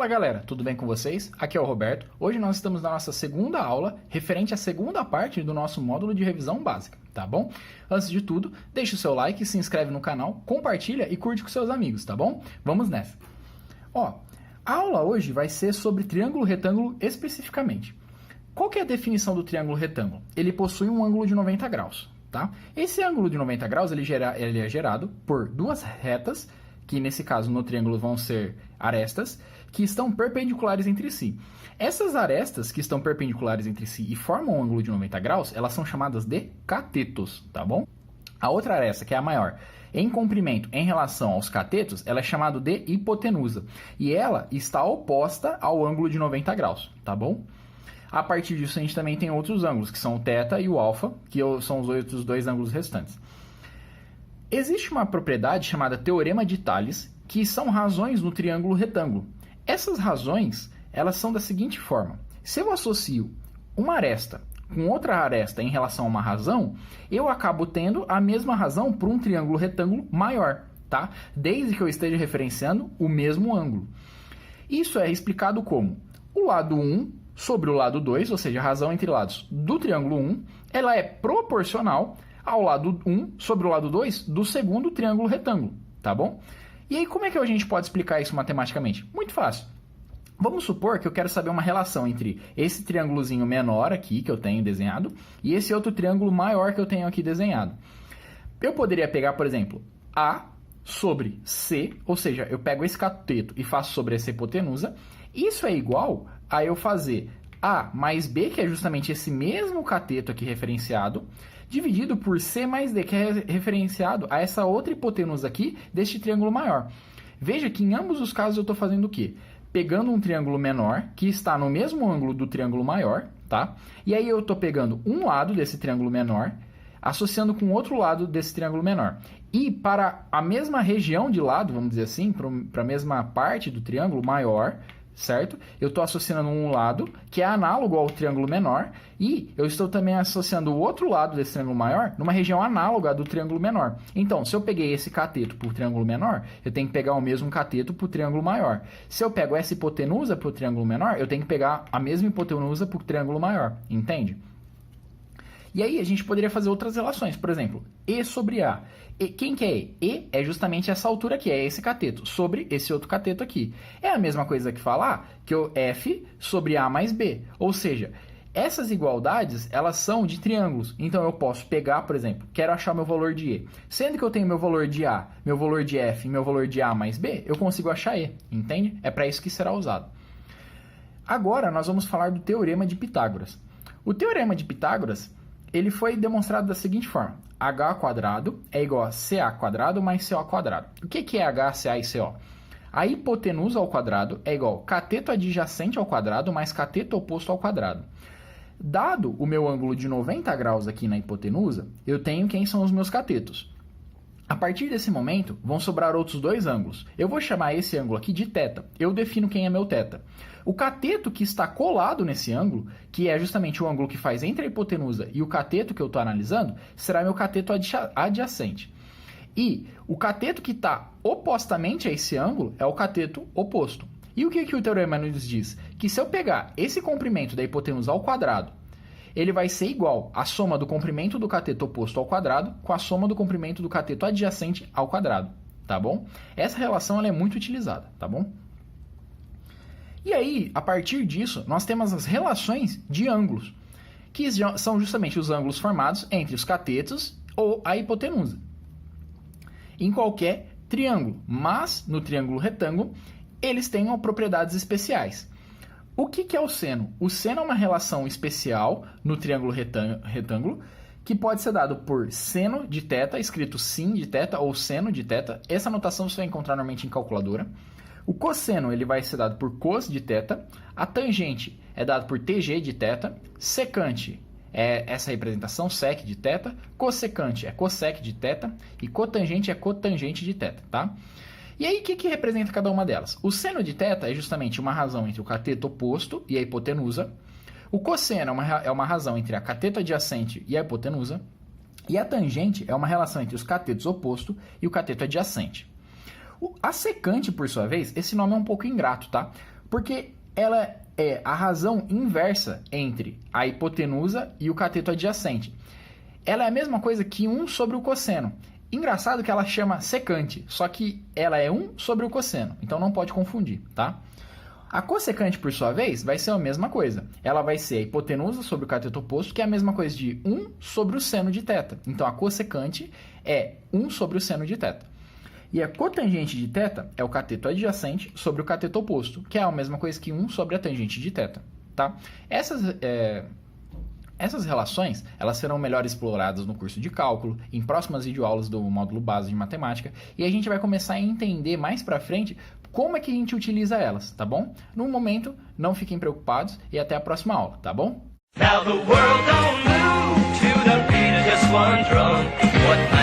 Fala galera, tudo bem com vocês? Aqui é o Roberto. Hoje nós estamos na nossa segunda aula, referente à segunda parte do nosso módulo de revisão básica, tá bom? Antes de tudo, deixa o seu like, se inscreve no canal, compartilha e curte com seus amigos, tá bom? Vamos nessa. Ó, a aula hoje vai ser sobre triângulo retângulo especificamente. Qual que é a definição do triângulo retângulo? Ele possui um ângulo de 90 graus, tá? Esse ângulo de 90 graus ele é gerado por duas retas, que nesse caso no triângulo vão ser arestas, que estão perpendiculares entre si. Essas arestas que estão perpendiculares entre si e formam um ângulo de 90 graus, elas são chamadas de catetos, tá bom? A outra aresta, que é a maior, em comprimento em relação aos catetos, ela é chamada de hipotenusa. E ela está oposta ao ângulo de 90 graus, tá bom? A partir disso, a gente também tem outros ângulos, que são o θ e o α, que são os outros dois ângulos restantes. Existe uma propriedade chamada teorema de Tales, que são razões no triângulo retângulo. Essas razões, elas são da seguinte forma. Se eu associo uma aresta com outra aresta em relação a uma razão, eu acabo tendo a mesma razão para um triângulo retângulo maior, tá? Desde que eu esteja referenciando o mesmo ângulo. Isso é explicado como o lado 1 sobre o lado 2, ou seja, a razão entre lados do triângulo 1, ela é proporcional ao lado 1 sobre o lado 2 do segundo triângulo retângulo, tá bom? E aí, como é que a gente pode explicar isso matematicamente? Muito fácil. Vamos supor que eu quero saber uma relação entre esse triângulozinho menor aqui, que eu tenho desenhado, e esse outro triângulo maior que eu tenho aqui desenhado. Eu poderia pegar, por exemplo, A sobre C, ou seja, eu pego esse cateto e faço sobre essa hipotenusa. Isso é igual a eu fazer A mais B, que é justamente esse mesmo cateto aqui referenciado, dividido por C mais D, que é referenciado a essa outra hipotenusa aqui deste triângulo maior. Veja que em ambos os casos eu estou fazendo o quê? Pegando um triângulo menor, que está no mesmo ângulo do triângulo maior, tá? E aí eu estou pegando um lado desse triângulo menor, associando com outro lado desse triângulo menor. E para a mesma região de lado, vamos dizer assim, para a mesma parte do triângulo maior, certo? Eu estou associando um lado que é análogo ao triângulo menor e eu estou também associando o outro lado desse triângulo maior numa região análoga do triângulo menor. Então, se eu peguei esse cateto para o triângulo menor, eu tenho que pegar o mesmo cateto para o triângulo maior. Se eu pego essa hipotenusa para o triângulo menor, eu tenho que pegar a mesma hipotenusa para o triângulo maior. Entende? E aí a gente poderia fazer outras relações. Por exemplo, E sobre A. E quem que é E? E é justamente essa altura aqui, é esse cateto, sobre esse outro cateto aqui. É a mesma coisa que falar que o F sobre A mais B. Ou seja, essas igualdades, elas são de triângulos. Então eu posso pegar, por exemplo, quero achar meu valor de E. Sendo que eu tenho meu valor de A, meu valor de F e meu valor de A mais B, eu consigo achar E. Entende? É para isso que será usado. Agora nós vamos falar do Teorema de Pitágoras. O Teorema de Pitágoras, ele foi demonstrado da seguinte forma. H² é igual a CA² mais CO². O que é H, CA e CO? A hipotenusa ao quadrado é igual a cateto adjacente ao quadrado mais cateto oposto ao quadrado. Dado o meu ângulo de 90 graus aqui na hipotenusa, eu tenho quem são os meus catetos. A partir desse momento, vão sobrar outros dois ângulos. Eu vou chamar esse ângulo aqui de θ. Eu defino quem é meu θ. O cateto que está colado nesse ângulo, que é justamente o ângulo que faz entre a hipotenusa e o cateto que eu estou analisando, será meu cateto adjacente. E o cateto que está opostamente a esse ângulo é o cateto oposto. E o que o teorema nos diz? Que se eu pegar esse comprimento da hipotenusa ao quadrado, ele vai ser igual à soma do comprimento do cateto oposto ao quadrado com a soma do comprimento do cateto adjacente ao quadrado, tá bom? Essa relação ela é muito utilizada, tá bom? E aí, a partir disso, nós temos as relações de ângulos, que são justamente os ângulos formados entre os catetos ou a hipotenusa, em qualquer triângulo, mas no triângulo retângulo, eles têm propriedades especiais. O que é o seno? O seno é uma relação especial no triângulo retângulo que pode ser dado por seno de θ, escrito sin de θ ou seno de θ. Essa notação você vai encontrar normalmente em calculadora. O cosseno ele vai ser dado por cos de θ. A tangente é dado por tg de θ. Secante é essa representação, sec de θ. Cossecante é cossec de θ. E cotangente é cotangente de θ, tá? E aí, o que representa cada uma delas? O seno de θ é justamente uma razão entre o cateto oposto e a hipotenusa. O cosseno é uma razão entre a cateto adjacente e a hipotenusa. E a tangente é uma relação entre os catetos oposto e o cateto adjacente. A secante, por sua vez, esse nome é um pouco ingrato, tá? Porque ela é a razão inversa entre a hipotenusa e o cateto adjacente. Ela é a mesma coisa que 1 sobre o cosseno. Engraçado que ela chama secante, só que ela é 1 sobre o cosseno, então não pode confundir, tá? A cossecante, por sua vez, vai ser a mesma coisa. Ela vai ser a hipotenusa sobre o cateto oposto, que é a mesma coisa de 1 sobre o seno de θ. Então, a cossecante é 1 sobre o seno de θ. E a cotangente de θ é o cateto adjacente sobre o cateto oposto, que é a mesma coisa que 1 sobre a tangente de θ. Tá? Essas relações, elas serão melhor exploradas no curso de cálculo, em próximas videoaulas do módulo base de matemática, e a gente vai começar a entender mais pra frente como é que a gente utiliza elas, tá bom? No momento, não fiquem preocupados e até a próxima aula, tá bom? Now the world don't move to the beat of just one drum. What